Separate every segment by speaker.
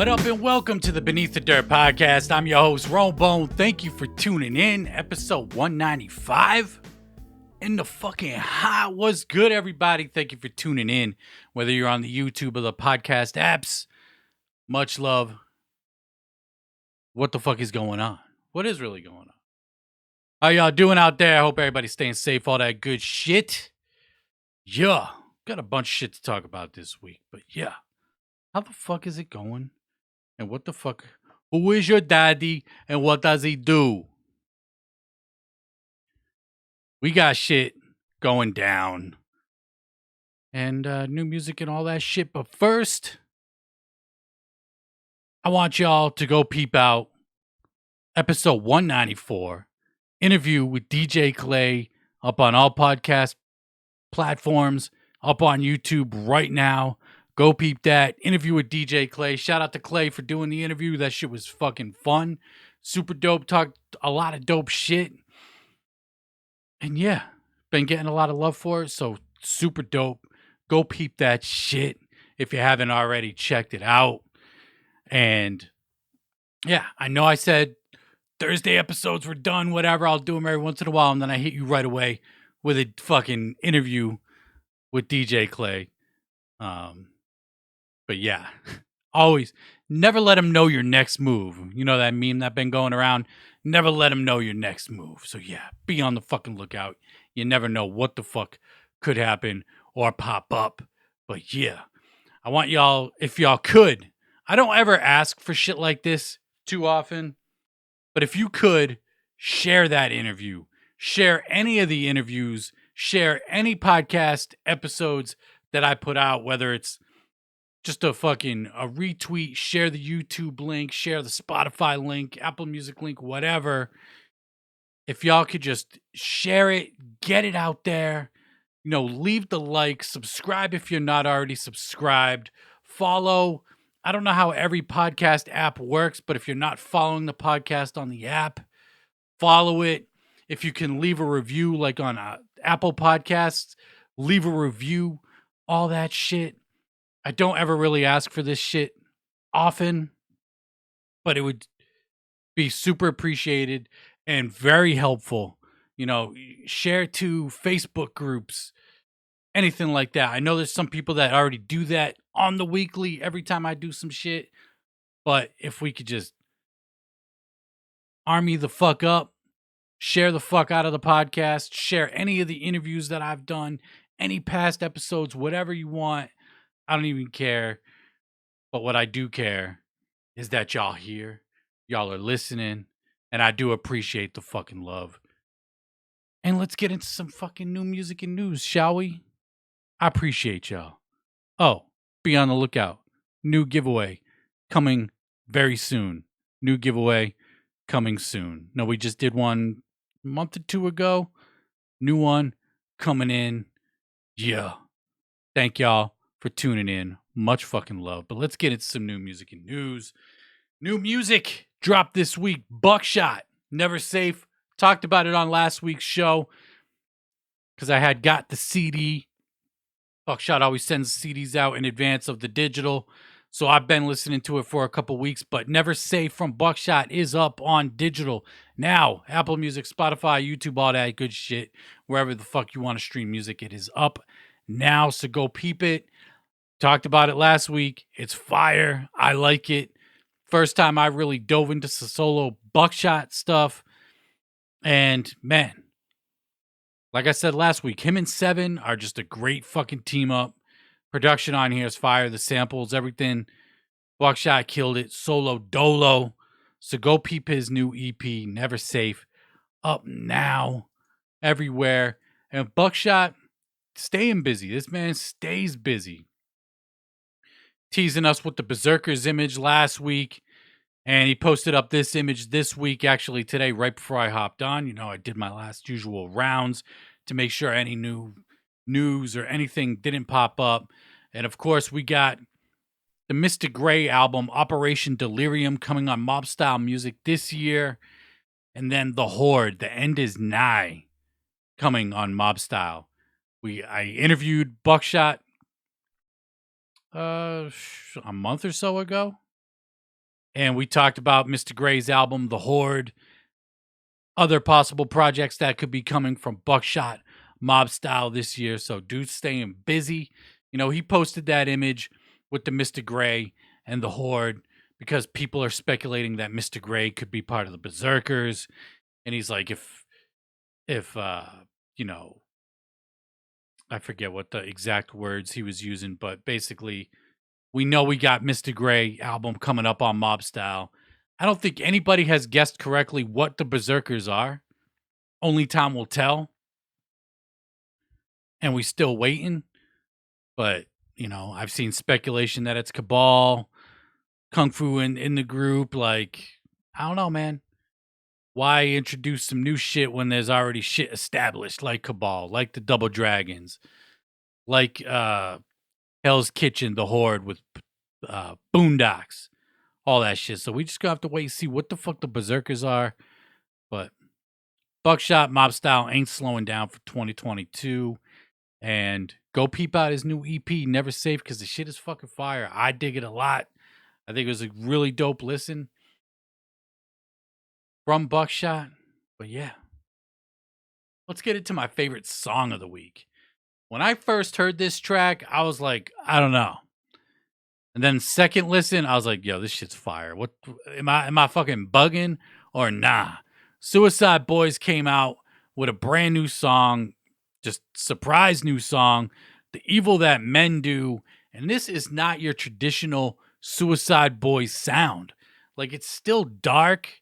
Speaker 1: What up and welcome to the Beneath the Dirt podcast. I'm your host, Bone. Thank you for tuning in. Episode 195 in the fucking hot. What's good, everybody? Thank you for tuning in. Whether you're on the YouTube or the podcast apps, much love. What the fuck is going on? What is really going on? How y'all doing out there? I hope everybody's staying safe, all that good shit. Yeah, got a bunch of shit to talk about this week, but yeah. How the fuck is it going? And what the fuck? Who is your daddy and what does he do? We got shit going down. And new music and all that shit. But first, I want y'all to go peep out episode 194. Interview with DJ Clay up on all podcast platforms, up on YouTube right now. Go peep that. Interview with DJ Clay. Shout out to Clay for doing the interview. That shit was fucking fun. Super dope. Talked a lot of dope shit. And yeah, been getting a lot of love for it. So super dope. Go peep that shit if you haven't already checked it out. And yeah, I know I said Thursday episodes were done, whatever. I'll do them every once in a while. And then I hit you right away with a fucking interview with DJ Clay. But yeah, always never let him know your next move. You know that meme that's been going around? Never let him know your next move. So yeah, be on the fucking lookout. You never know what the fuck could happen or pop up. But yeah, I want y'all, if y'all could, I don't ever ask for shit like this too often, but if you could, share that interview. Share any of the interviews. Share any podcast episodes that I put out, whether it's just a retweet, share the YouTube link, share the Spotify link, Apple Music link, whatever. If y'all could just share it, get it out there, leave the like, subscribe if you're not already subscribed, follow. I don't know how every podcast app works, but if you're not following the podcast on the app, follow it. If you can leave a review like on Apple Podcasts, leave a review, all that shit. I don't ever really ask for this shit often, but it would be super appreciated and very helpful. Share to Facebook groups, anything like that. I know there's some people that already do that on the weekly every time I do some shit, but if we could just army the fuck up, share the fuck out of the podcast, share any of the interviews that I've done, any past episodes, whatever you want. I don't even care. But what I do care is that y'all here, y'all are listening, and I do appreciate the fucking love. And let's get into some fucking new music and news, shall we? I appreciate y'all. Oh, be on the lookout. New giveaway coming very soon. New giveaway coming soon. No, we just did one a month or two ago. New one coming in. Yeah. Thank y'all for tuning in. Much fucking love. But let's get into some new music and news. New music dropped this week. Buckshot, Never Safe. Talked about it on last week's show because I had got the CD. Buckshot always sends CDs out in advance of the digital. So I've been listening to it for a couple weeks. But Never Safe from Buckshot is up on digital now. Apple Music, Spotify, YouTube, all that good shit. Wherever the fuck you want to stream music, it is up now. So go peep it. Talked about it last week. It's fire. I like it. First time I really dove into some solo Buckshot stuff. And man, like I said last week, him and Seven are just a great fucking team up. Production on here is fire. The samples, everything. Buckshot killed it. Solo dolo. So go peep his new EP, Never Safe. Up now. Everywhere. And Buckshot staying busy. This man stays busy. Teasing us with the Berserkers image last week. And he posted up this image this week, actually today, right before I hopped on. I did my last usual rounds to make sure any new news or anything didn't pop up. And of course, we got the Mr. Grey album, Operation Delirium, coming on Mob Style Music this year. And then The Horde, The End Is Nigh, coming on Mob Style. I interviewed Buckshot a month or so ago. And we talked about Mr. Gray's album, The Horde, other possible projects that could be coming from Buckshot Mob Style this year. So dude's staying busy. You know, he posted that image with the Mr. Gray and the Horde because people are speculating that Mr. Gray could be part of the Berserkers. And he's like, if you know, I forget what the exact words he was using, but basically we know we got Mr. Gray album coming up on Mob Style. I don't think anybody has guessed correctly what the Berserkers are. Only time will tell. And we still waiting. But, you know, I've seen speculation that it's Cabal, Kung Fu in the group. Like, I don't know, man. Why introduce some new shit when there's already shit established, like Cabal, like the Double Dragons, like Hell's Kitchen, the Horde with Boondocks, all that shit. So we just gonna have to wait and see what the fuck the Berserkers are. But Buckshot Mob Style ain't slowing down for 2022. And go peep out his new EP, Never Safe, because the shit is fucking fire. I dig it a lot. I think it was a really dope listen from Buckshot. But yeah, let's get into my favorite song of the week. When I first heard this track, I was like, I don't know. And then second listen, I was like, yo, this shit's fire. What am I fucking bugging or nah? Suicide Boys came out with a brand new song, just surprise new song, The Evil That Men Do. And this is not your traditional Suicide Boys sound. Like, it's still dark.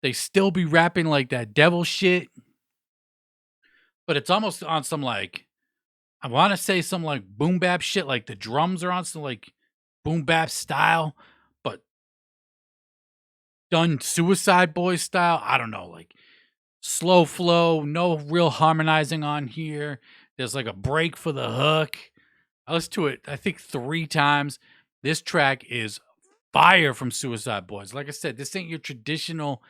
Speaker 1: They still be rapping like that devil shit. But it's almost on some like, I want to say some like boom bap shit. Like the drums are on some like boom bap style, but done Suicide Boys style. I don't know, like slow flow, no real harmonizing on here. There's like a break for the hook. I listened to it, I think 3 times. This track is fire from Suicide Boys. Like I said, this ain't your traditional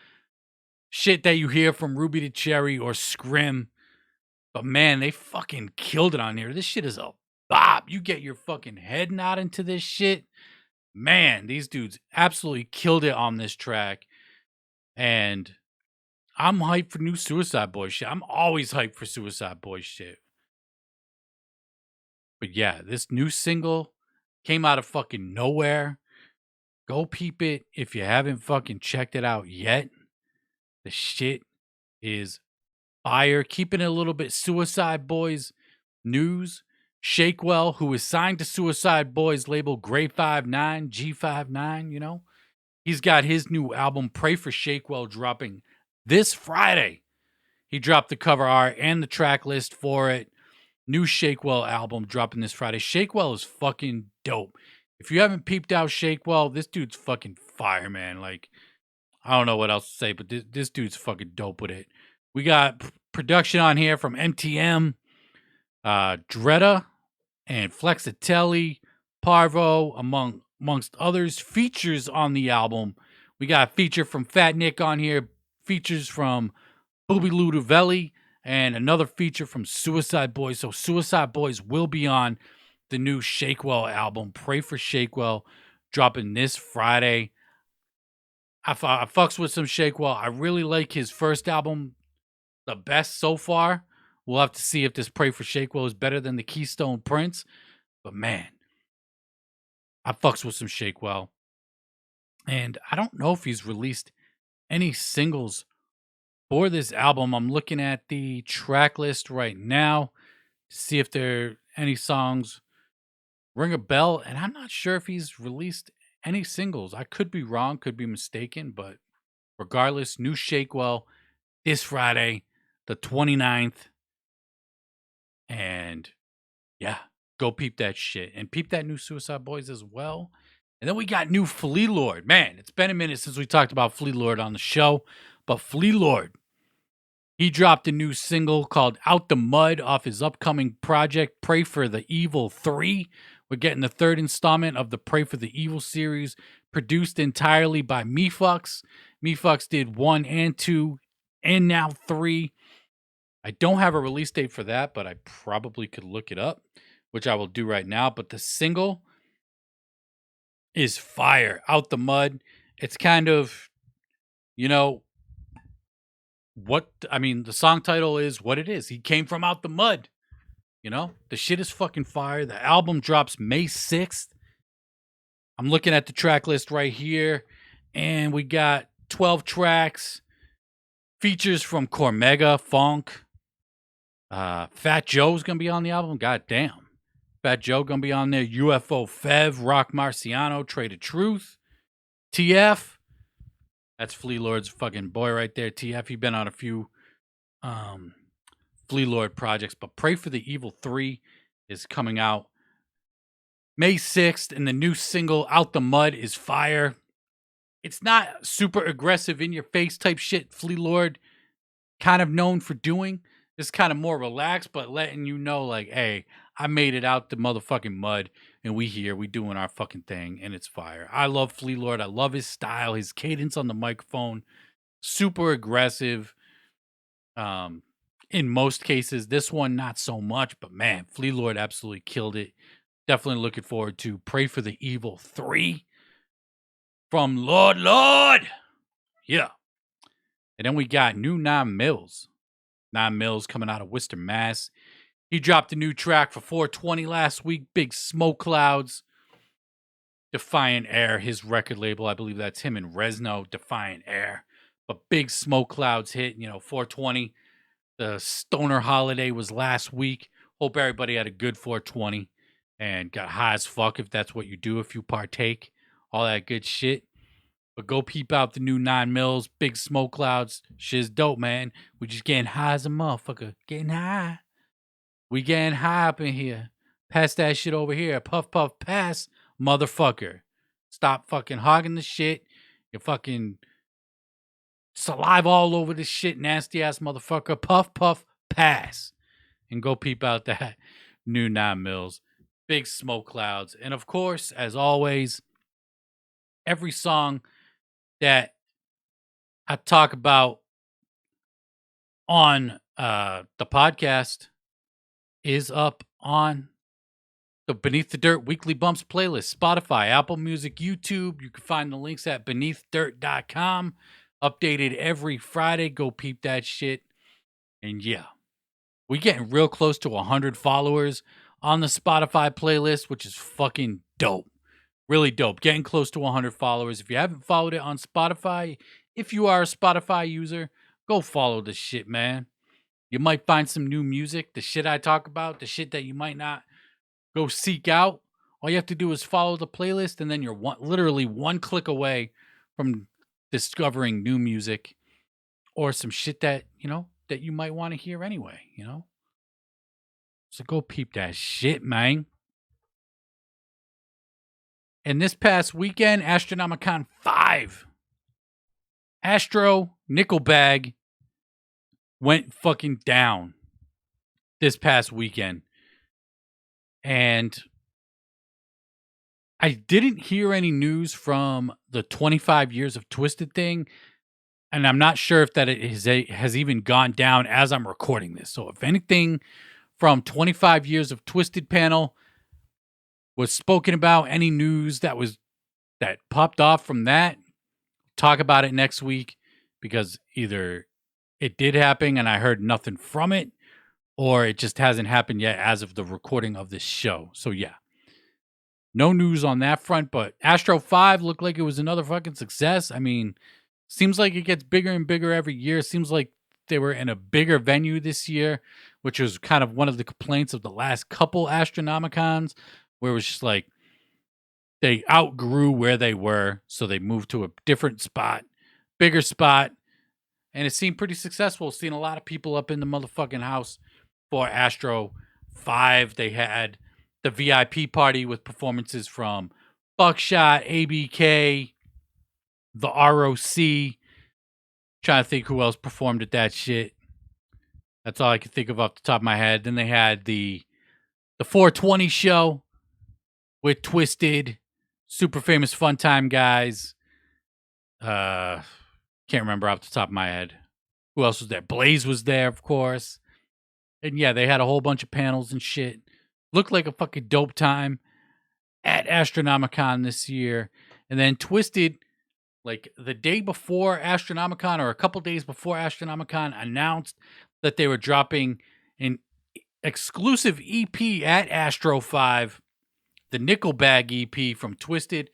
Speaker 1: shit that you hear from Ruby to Cherry or Scrim. But man, they fucking killed it on here. This shit is a bop. You get your fucking head nodding to this shit. Man, these dudes absolutely killed it on this track. And I'm hyped for new Suicide Boys shit. I'm always hyped for Suicide Boys shit. But yeah, this new single came out of fucking nowhere. Go peep it if you haven't fucking checked it out yet. The shit is fire. Keeping it a little bit Suicide Boys news. Shakewell, who is signed to Suicide Boys label Gray 59, G59, you know, he's got his new album, Pray for Shakewell, dropping this Friday. He dropped the cover art and the track list for it. New Shakewell album dropping this Friday. Shakewell is fucking dope. If you haven't peeped out Shakewell, this dude's fucking fire, man. Like, I don't know what else to say, but this dude's fucking dope with it. We got production on here from MTM, Dretta, and Flexitelli, Parvo, amongst others. Features on the album. We got a feature from Fat Nick on here, features from Booby Ludovelli, and another feature from Suicide Boys. So Suicide Boys will be on the new Shakewell album, Pray for Shakewell, dropping this Friday. I fucks with some Shakewell. I really like his first album the best so far. We'll have to see if this Pray for Shakewell is better than the Keystone Prince. But man, I fucks with some Shakewell. And I don't know if he's released any singles for this album. I'm looking at the track list right now to see if there are any songs ring a bell. And I'm not sure if he's released any singles. I could be wrong, could be mistaken. But regardless, new Shakewell this Friday, the 29th. And yeah, go peep that shit. And peep that new Suicide Boys as well. And then we got new Flealord. Man, it's been a minute since we talked about Flealord on the show. But Flealord, he dropped a new single called Out the Mud off his upcoming project, Pray for the Evil 3. We're getting the 3rd installment of the Pray for the Evil series, produced entirely by MeFux. MeFux did 1 and 2, and now 3. I don't have a release date for that, but I probably could look it up, which I will do right now. But the single is fire. Out the Mud it's kind of, you know, the song title is what it is. He came from out the mud. You know, the shit is fucking fire. The album drops May 6th. I'm looking at the track list right here, and we got 12 tracks, features from Cormega, Funk. Fat Joe's gonna be on the album. God damn. Fat Joe gonna be on there. UFO Fev, Rock Marciano, Trade of Truth, TF. That's Flealord's fucking boy right there. TF. He been on a few Flealord projects, but Pray for the Evil 3 is coming out May 6th, and the new single Out the Mud is fire. It's not super aggressive in your face type shit Flealord kind of known for doing. It's kind of more relaxed, but letting you know, like, hey, I made it out the motherfucking mud, and we doing our fucking thing, and it's fire. I love Flealord. I love his style, his cadence on the microphone, super aggressive. In most cases, this one not so much, but man, Flealord absolutely killed it. Definitely looking forward to Pray for the Evil 3 from Lord. Yeah. And then we got new Millz. Millz coming out of Worcester, Mass. He dropped a new track for 420 last week. Big Smoke Clouds. Defiant Air, his record label. I believe that's him and Resno, Defiant Air. But Big Smoke Clouds hit, 420. The Stoner holiday was last week. Hope everybody had a good 420 and got high as fuck if that's what you do, if you partake. All that good shit. But go peep out the new Millz, Big Smoke Clouds. Shit's dope, man. We just getting high as a motherfucker. Getting high. We getting high up in here. Pass that shit over here. Puff, puff, pass, motherfucker. Stop fucking hogging the shit. You're fucking saliva all over this shit, nasty ass motherfucker. Puff, puff, pass. And go peep out that new Millz, Big Smoke Clouds. And of course, as always, every song that I talk about on the podcast is up on the Beneath the Dirt Weekly Bumps playlist, Spotify, Apple Music, YouTube. You can find the links at beneathdirt.com. Updated every Friday. Go peep that shit. And yeah, we getting real close to 100 followers on the Spotify playlist, which is fucking dope. Really dope. Getting close to 100 followers. If you haven't followed it on Spotify, if you are a Spotify user, go follow this shit, man. You might find some new music, the shit I talk about, the shit that you might not go seek out. All you have to do is follow the playlist, and then you're literally one click away from discovering new music or some shit that, that you might want to hear anyway, So go peep that shit, man. And this past weekend, Astronomicon 5, Astro Nickel Bag went fucking down this past weekend. And I didn't hear any news from the 25 years of Twiztid thing. And I'm not sure if that it has even gone down as I'm recording this. So if anything from 25 years of Twiztid panel was spoken about, any news that popped off from that, talk about it next week, because either it did happen and I heard nothing from it, or it just hasn't happened yet as of the recording of this show. So yeah, no news on that front, but Astro 5 looked like it was another fucking success. I mean, seems like it gets bigger and bigger every year. Seems like they were in a bigger venue this year, which was kind of one of the complaints of the last couple Astronomicons, where it was just like they outgrew where they were, so they moved to a different spot, bigger spot, and it seemed pretty successful. Seeing a lot of people up in the motherfucking house for Astro 5. They had the VIP party with performances from Buckshot, ABK, the ROC. Trying to think who else performed at that shit. That's all I can think of off the top of my head. Then they had the 420 show with Twiztid, super famous Fun Time guys. Can't remember off the top of my head. Who else was there? Blaze was there, of course. And yeah, they had a whole bunch of panels and shit. Looked like a fucking dope time at Astronomicon this year. And then Twiztid like the day before Astronomicon or a couple days before Astronomicon announced that they were dropping an exclusive EP at Astro 5, the Nickel Bag EP from Twiztid.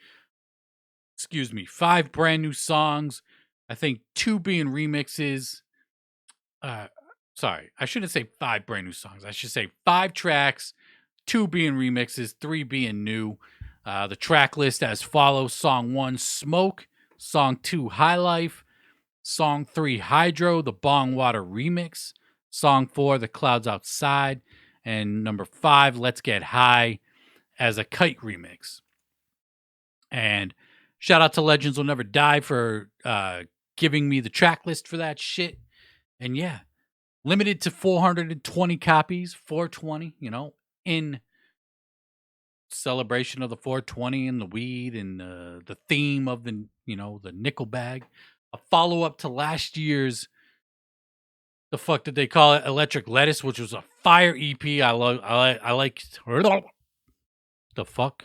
Speaker 1: Excuse me, 5 brand new songs. I think 2 being remixes. Uh Sorry, I shouldn't say 5 brand new songs. I should say 5 tracks, 2 being remixes, 3 being new. The track list as follows: Song 1, Smoke. Song 2, High Life. Song 3, Hydro, the Bong Water remix. Song 4, The Clouds Outside. And number 5, Let's Get High, as a Kite remix. And shout out to Legends Will Never Die for giving me the track list for that shit. And yeah, limited to 420 copies, 420, in celebration of the 420 and the weed and the theme of the nickel bag. A follow up to last year's, the fuck did they call it? Electric Lettuce, which was a fire EP. I like the fuck.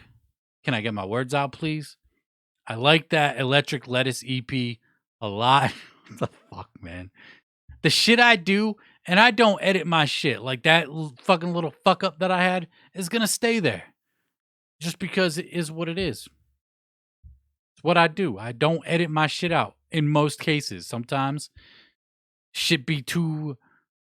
Speaker 1: Can I get my words out, please? I like that Electric Lettuce EP a lot. The fuck, man. The shit I do, and I don't edit my shit. Like that fucking little fuck up that I had is gonna stay there. Just because it is what it is. It's what I do. I don't edit my shit out in most cases. Sometimes shit be too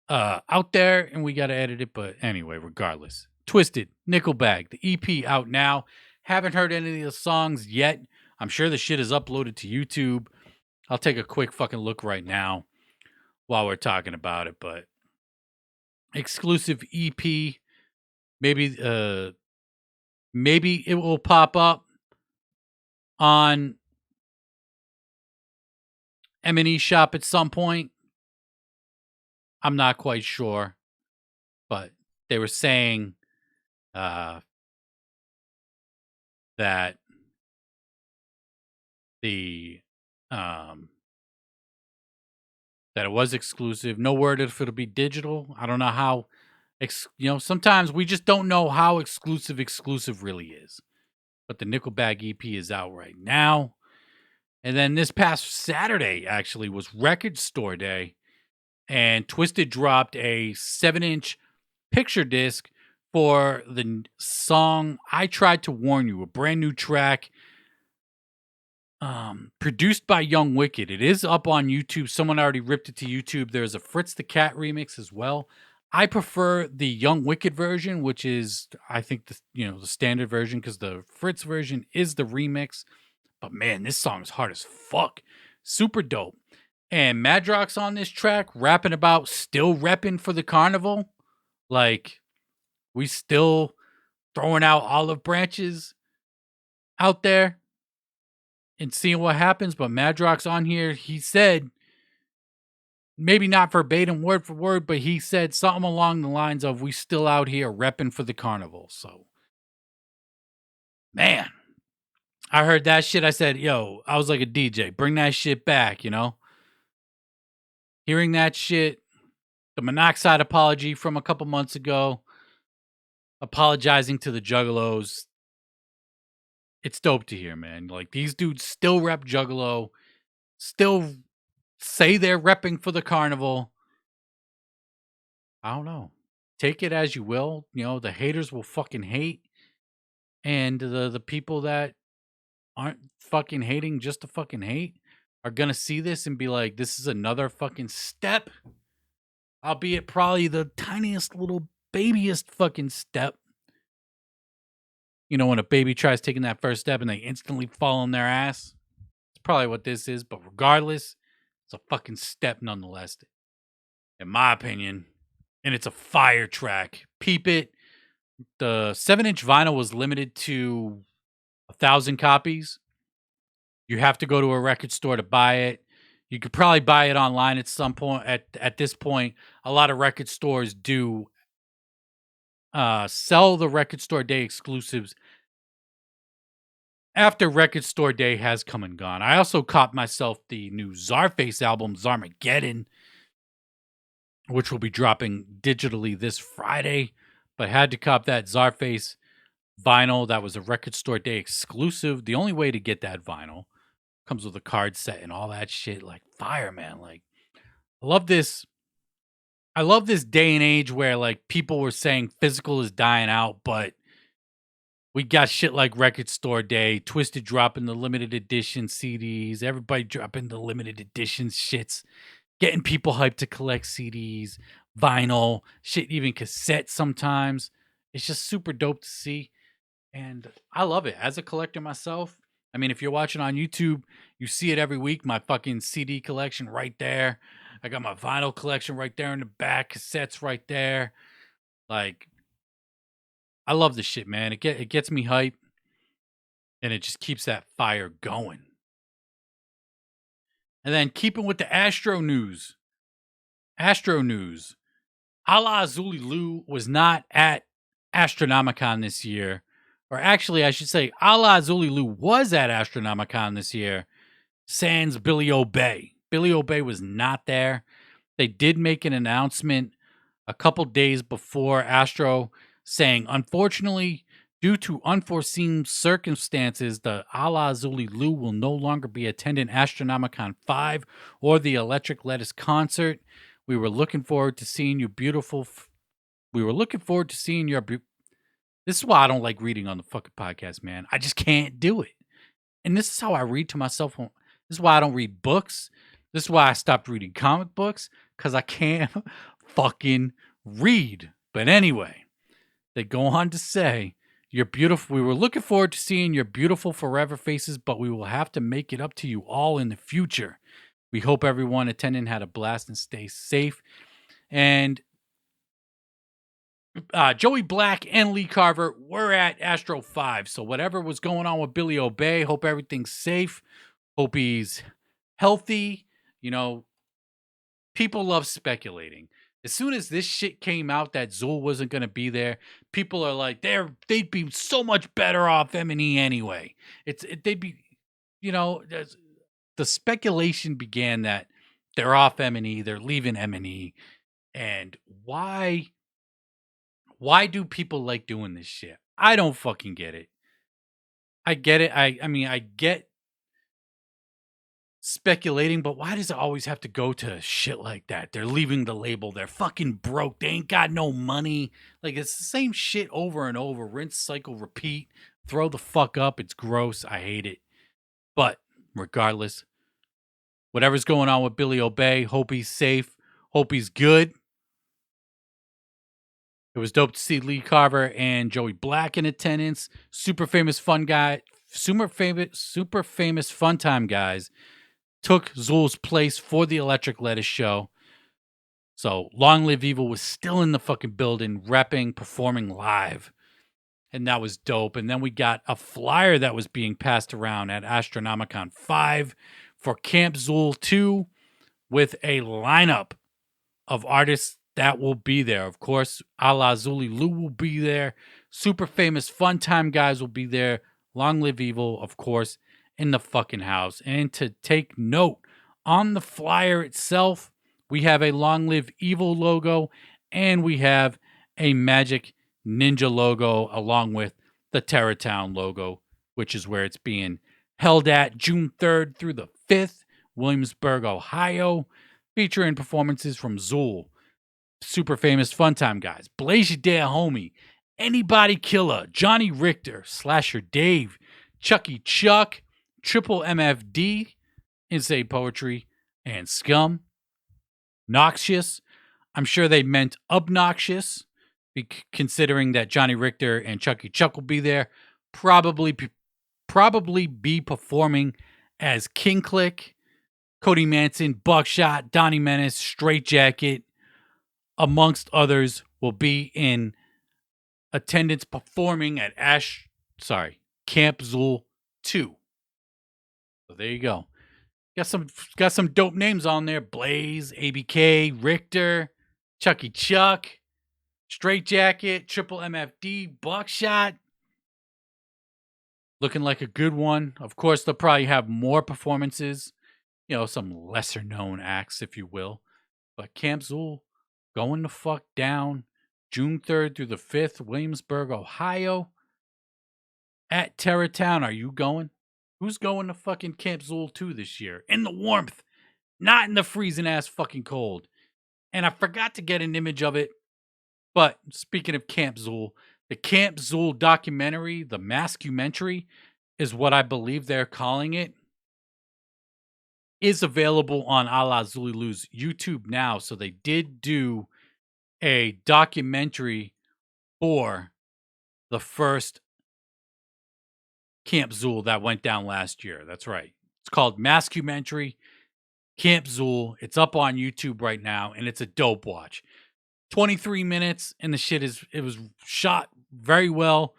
Speaker 1: out there and we gotta edit it. But anyway, regardless. Twiztid, Nickel Bag, the EP out now. Haven't heard any of the songs yet. I'm sure the shit is uploaded to YouTube. I'll take a quick fucking look right now while we're talking about it. But exclusive EP. Maybe it will pop up on M&E Shop at some point. I'm not quite sure, but they were saying that the that it was exclusive. No word if it'll be digital. I don't know how. Sometimes we just don't know how exclusive really is. But the Nickel Bag EP is out right now. And then this past Saturday, actually, was Record Store Day. And Twiztid dropped a 7-inch picture disc for the song I Tried to Warn You, a brand new track produced by Young Wicked. It is up on YouTube. Someone already ripped it to YouTube. There's a Fritz the Cat remix as well. I prefer the Young Wicked version, which is, I think, the standard version, because the Fritz version is the remix. But man, this song is hard as fuck. Super dope. And Madrox on this track, rapping about still repping for the Carnival. Like, we still throwing out olive branches out there and seeing what happens. But Madrox on here, he said, maybe not verbatim word for word, but he said something along the lines of, we still out here repping for the Carnival. So, man, I heard that shit. I said, yo, I was like a DJ, bring that shit back, Hearing that shit, the Monoxide apology from a couple months ago, apologizing to the Juggalos. It's dope to hear, man. Like, these dudes still rep Juggalo, still say they're repping for the Carnival. I don't know. Take it as you will. The haters will fucking hate. And the people that aren't fucking hating just to fucking hate are going to see this and be like, this is another fucking step. Albeit probably the tiniest little babyest fucking step. When a baby tries taking that first step and they instantly fall on their ass. It's probably what this is. But regardless, it's a fucking step nonetheless. In my opinion. And it's a fire track. Peep it. The 7-inch vinyl was limited to 1,000 copies. You have to go to a record store to buy it. You could probably buy it online at some point. At this point, a lot of record stores do sell the Record Store Day exclusives after Record Store Day has come and gone. I also caught myself the new Czarface album, Zarmageddon, which will be dropping digitally this Friday. But had to cop that Czarface vinyl. That was a Record Store Day exclusive. The only way to get that vinyl, Comes with a card set and all that shit. Like fire, man. Like I love this. I love this day and age where like people were saying physical is dying out, but we got shit like Record Store Day, Twiztid dropping the limited edition CDs, everybody dropping the limited edition shits, getting people hyped to collect CDs, vinyl, shit, even cassettes sometimes. It's just super dope to see. And I love it. As a collector myself, I mean, if you're watching on YouTube, you see it every week. My fucking CD collection right there. I got my vinyl collection right there in the back, cassettes right there. Like, I love this shit, man. It gets me hype, and it just keeps that fire going. And then keeping with the Astro news. Astro news. Alla Xul Elu was not at Astronomicon this year. Or actually, I should say, Alla Xul Elu was at Astronomicon this year. Sans Billy Obey. Billy Obey was not there. They did make an announcement a couple days before Astro saying, unfortunately, due to unforeseen circumstances, the Alla Xul Elu will no longer be attending Astronomicon 5 or the Electric Lettuce concert. We were looking forward to seeing you beautiful. We were looking forward to seeing your. This is why I don't like reading on the fucking podcast, man. I just can't do it. And this is how I read to myself. This is why I don't read books. This is why I stopped reading comic books, because I can't fucking read. But anyway, they go on to say, you're beautiful. We were looking forward to seeing your beautiful forever faces, but we will have to make it up to you all in the future. We hope everyone attending had a blast and stay safe. And Joey Black and Lee Carver were at Astro 5. So whatever was going on with Billy Obey, hope everything's safe. Hope he's healthy. You know, people love speculating. As soon as this shit came out that Azul wasn't going to be there, people are like, they'd be so much better off M&E anyway. They'd be, you know, the speculation began that they're off M&E, they're leaving M&E, and why do people like doing this shit? I don't fucking get it. I get it. I mean, I get speculating, but why does it always have to go to shit like that? They're leaving the label. They're fucking broke. They ain't got no money. Like, it's the same shit over and over. Rinse, cycle, repeat. Throw the fuck up. It's gross. I hate it. But regardless, whatever's going on with Billy Obey, hope he's safe. Hope he's good. It was dope to see Lee Carver and Joey Black in attendance. Super famous fun fun time guys took Zul's place for the Electric Lettuce show. So Long Live Evil was still in the fucking building, repping, performing live. And that was dope. And then we got a flyer that was being passed around at Astronomicon 5 for Camp Xul 2 with a lineup of artists that will be there. Of course, Alla Xul Elu will be there. Super famous fun time guys will be there. Long Live Evil, of course, in the fucking house. And to take note, on the flyer itself, we have a Long Live Evil logo and we have a Magic Ninja logo along with the Terratown logo, which is where it's being held at June 3rd through the 5th, Williamsburg, Ohio, featuring performances from Azul, super famous fun time guys, Blaze Your Dare Homie, Anybody Killer, Johnny Richter, Slasher Dave, Chucky Chuck, Triple MFD, Insane Poetry, and Scum. Noxious, I'm sure they meant obnoxious, considering that Johnny Richter and Chucky Chuck will be there. Probably be performing as King Click, Cody Manson, Buckshot, Donnie Menace, Straight Jacket, amongst others, will be in attendance performing at Camp Xul 2. So there you go. Got some dope names on there. Blaze, ABK, Richter, Chucky Chuck, Straight Jacket, Triple MFD, Buckshot. Looking like a good one. Of course, they'll probably have more performances. You know, some lesser known acts, if you will. But Camp Xul going the fuck down June 3rd through the 5th, Williamsburg, Ohio. At Terratown, are you going? Who's going to fucking Camp Xul 2 this year? In the warmth, not in the freezing ass fucking cold. And I forgot to get an image of it. But speaking of Camp Xul, the Camp Xul documentary, the Mascumentary, is what I believe they're calling it, is available on Alla Xul Elu's YouTube now. So they did do a documentary for the first Camp Xul that went down last year. That's right. It's called Mascumentary Camp Xul. It's up on YouTube right now, and it's a dope watch. 23 minutes, and the shit it was shot very well,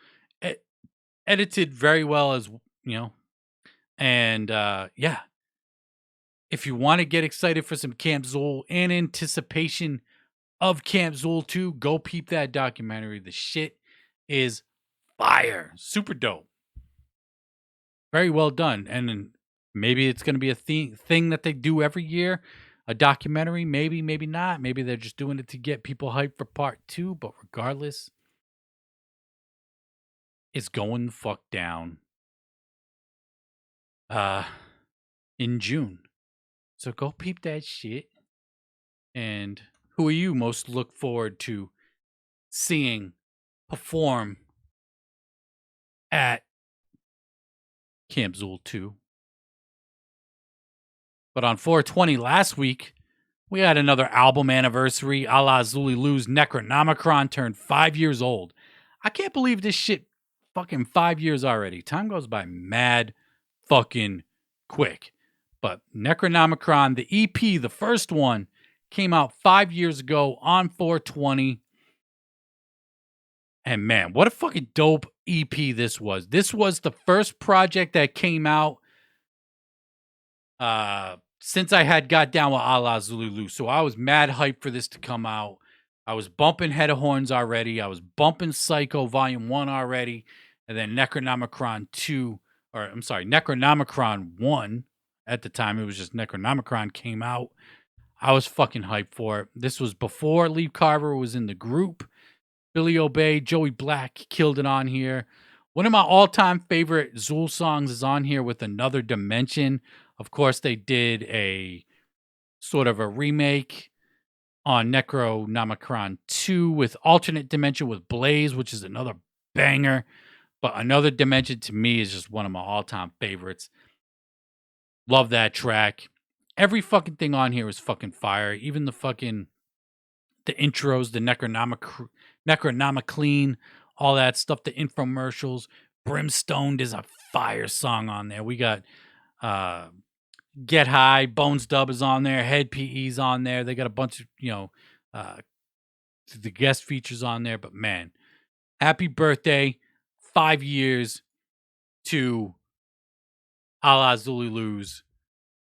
Speaker 1: edited very well, as you know. And yeah, if you want to get excited for some Camp Xul in anticipation of Camp Xul 2, go peep that documentary. The shit is fire. Super dope. Very well done. And maybe it's going to be a thing that they do every year. A documentary, maybe, maybe not. Maybe they're just doing it to get people hyped for part 2. But regardless, it's going the fuck down in June. So go peep that shit. And who are you most look forward to seeing perform at Camp Xul 2? But on 420 last week, we had another album anniversary. Alla Xul Elu's Necronomicon turned 5 years old. I can't believe this shit fucking 5 years already. Time goes by mad fucking quick. But Necronomicon, the EP, the first one, came out 5 years ago on 420. And man, what a fucking dope EP this was. This was the first project that came out since I had got down with Alla Xul Elu. So I was mad hyped for this to come out. I was bumping Head of Horns already. I was bumping Psycho Volume 1 already. And then Necronomicon 2, or I'm sorry, Necronomicon 1. At the time, it was just Necronomicon came out. I was fucking hyped for it. This was before Lee Carver was in the group. Billy Obey, Joey Black killed it on here. One of my all-time favorite Xul songs is on here with Another Dimension. Of course, they did a sort of a remake on Necronomicon 2 with Alternate Dimension with Blaze, which is another banger. But Another Dimension to me is just one of my all-time favorites. Love that track. Every fucking thing on here is fucking fire. Even the intros, the Necronomicon, all that stuff, the infomercials. Brimstoned is a fire song on there. We got Get High, Bones Dub is on there, Head PE's on there. They got a bunch of, the guest features on there. But man, happy birthday, 5 years to Alla Xul Elu's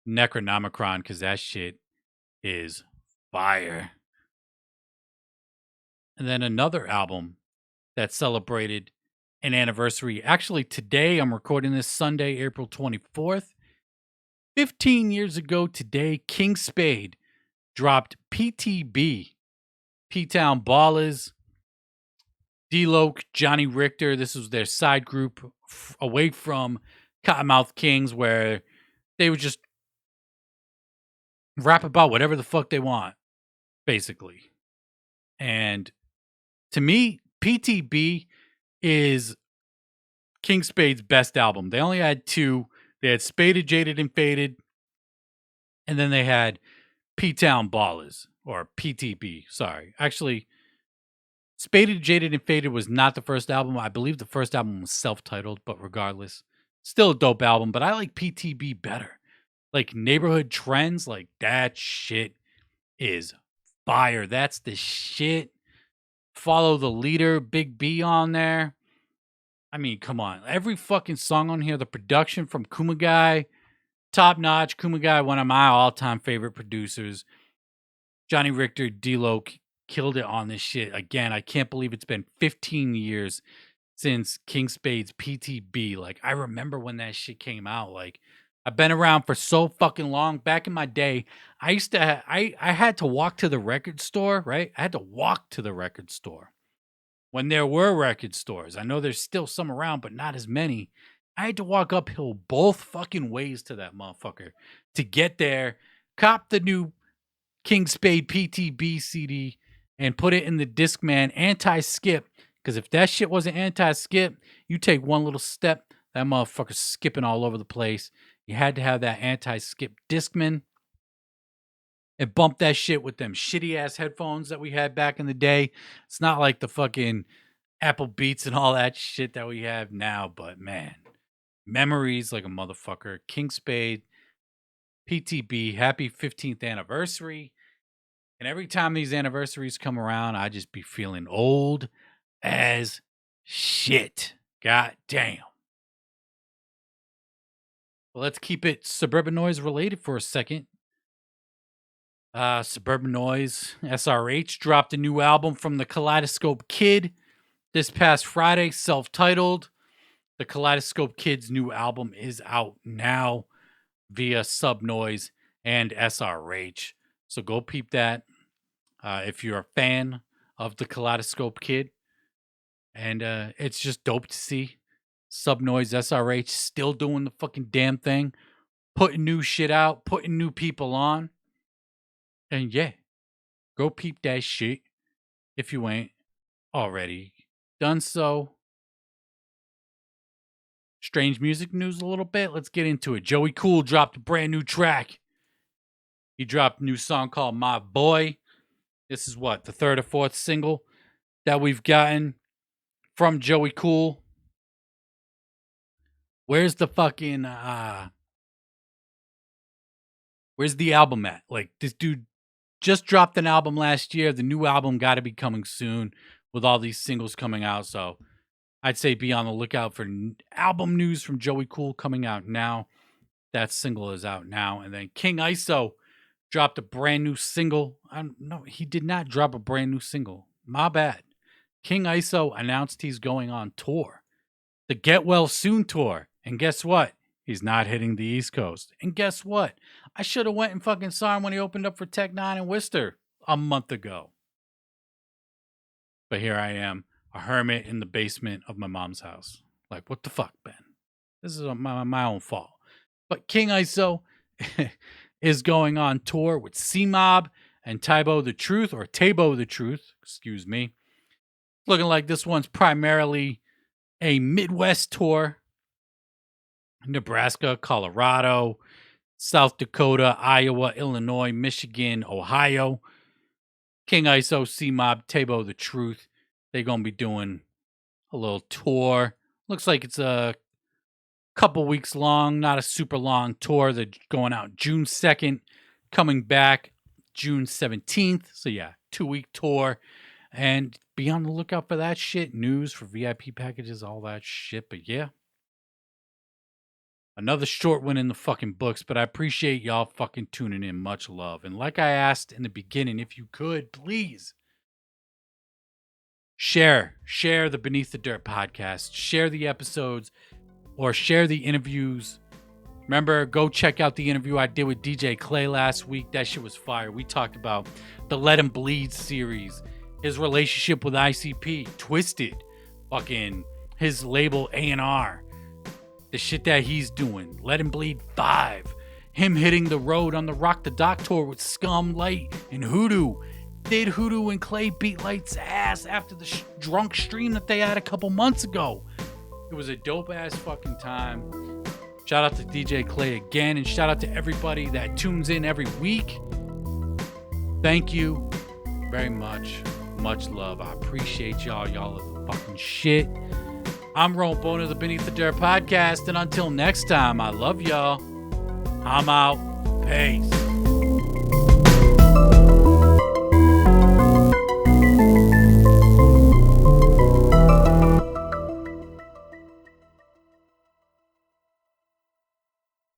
Speaker 1: Necronomicon, because that shit is fire. And then another album that celebrated an anniversary. Actually, today, I'm recording this Sunday, April 24th. 15 years ago today, King Spade dropped PTB. P-Town Ballers, D-Loc, Johnny Richter. This was their side group away from Cottonmouth Kings, where they would just rap about whatever the fuck they want, basically. And to me, PTB is King Spade's best album. They only had 2. They had Spaded, Jaded, and Faded. And then they had P-Town Ballers, or PTB, sorry. Actually, Spaded, Jaded, and Faded was not the first album. I believe the first album was self-titled, but regardless, still a dope album. But I like PTB better. Like Neighborhood Trends, like that shit is fire. That's the shit. Follow the Leader, Big B on there. I mean, come on. Every fucking song on here, the production from Kumagai, top notch. Kumagai, one of my all-time favorite producers. Johnny Richter, D-Loc killed it on this shit. Again, I can't believe it's been 15 years since King Spade's PTB. Like, I remember when that shit came out. Like, I've been around for so fucking long. Back in my day, I used to, I had to walk to the record store, right? I had to walk to the record store when there were record stores. I know there's still some around, but not as many. I had to walk uphill both fucking ways to that motherfucker to get there, cop the new King Spade PTB CD, and put it in the Discman anti-skip. Because if that shit wasn't anti-skip, you take one little step, that motherfucker's skipping all over the place. You had to have that anti-skip Discman and bump that shit with them shitty ass headphones that we had back in the day. It's not like the fucking Apple Beats and all that shit that we have now, but man, memories like a motherfucker. King Spade, PTB, happy 15th anniversary. And every time these anniversaries come around, I just be feeling old as shit. God damn. Well, let's keep it Suburban Noise related for a second. Suburban Noise, SRH, dropped a new album from the Kaleidoscope Kid this past Friday, self-titled. The Kaleidoscope Kid's new album is out now via Subnoise and SRH. So go peep that if you're a fan of the Kaleidoscope Kid. And it's just dope to see Subnoise, SRH still doing the fucking damn thing, putting new shit out, putting new people on. And yeah, go peep that shit if you ain't already done so. Strange music news a little bit. Let's get into it. Joey Cool dropped a brand new track. He dropped a new song called My Boy. This is what, the third or fourth single that we've gotten from Joey Cool. Where's the fucking where's the album at? Like, this dude just dropped an album last year. The new album got to be coming soon with all these singles coming out. So I'd say be on the lookout for album news from Joey Cool coming out now. That single is out now. And then King ISO dropped a brand new single. No, he did not drop a brand new single. My bad. King ISO announced he's going on tour. The Get Well Soon tour. And guess what? He's not hitting the East Coast. And guess what? I should have went and fucking saw him when he opened up for Tech 9 in Worcester a month ago. But here I am, a hermit in the basement of my mom's house. Like, what the fuck, Ben? This is my own fault. But King ISO is going on tour with C-Mob and Tabo the Truth, or Tabo the Truth, excuse me. Looking like this one's primarily a Midwest tour. Nebraska, Colorado, South Dakota, Iowa, Illinois, Michigan, Ohio. King ISO, C-Mob, Tabo the Truth. They're going to be doing a little tour. Looks like it's a couple weeks long, not a super long tour. They're going out June 2nd, coming back June 17th. So yeah, 2-week tour. And be on the lookout for that shit. News for VIP packages, all that shit. But yeah. Another short one in the fucking books, but I appreciate y'all fucking tuning in. Much love. And like I asked in the beginning, if you could, please share the Beneath the Dirt podcast, share the episodes, or share the interviews. Remember, go check out the interview I did with DJ Clay last week. That shit was fire. We talked about the Let Him Bleed series, his relationship with ICP, Twiztid, fucking his label A&R. The shit that he's doing. Let Him Bleed 5. Him hitting the road on the Rock the Dock tour with Scum, Light, and Hoodoo. Did Hoodoo and Clay beat Light's ass after the drunk stream that they had a couple months ago. It was a dope ass fucking time. Shout out to DJ Clay again, and shout out to everybody that tunes in every week. Thank you very much. Much love. I appreciate y'all. Y'all are the fucking shit. I'm Ron Bone of the Beneath the Dirt podcast, and until next time, I love y'all. I'm out. Peace.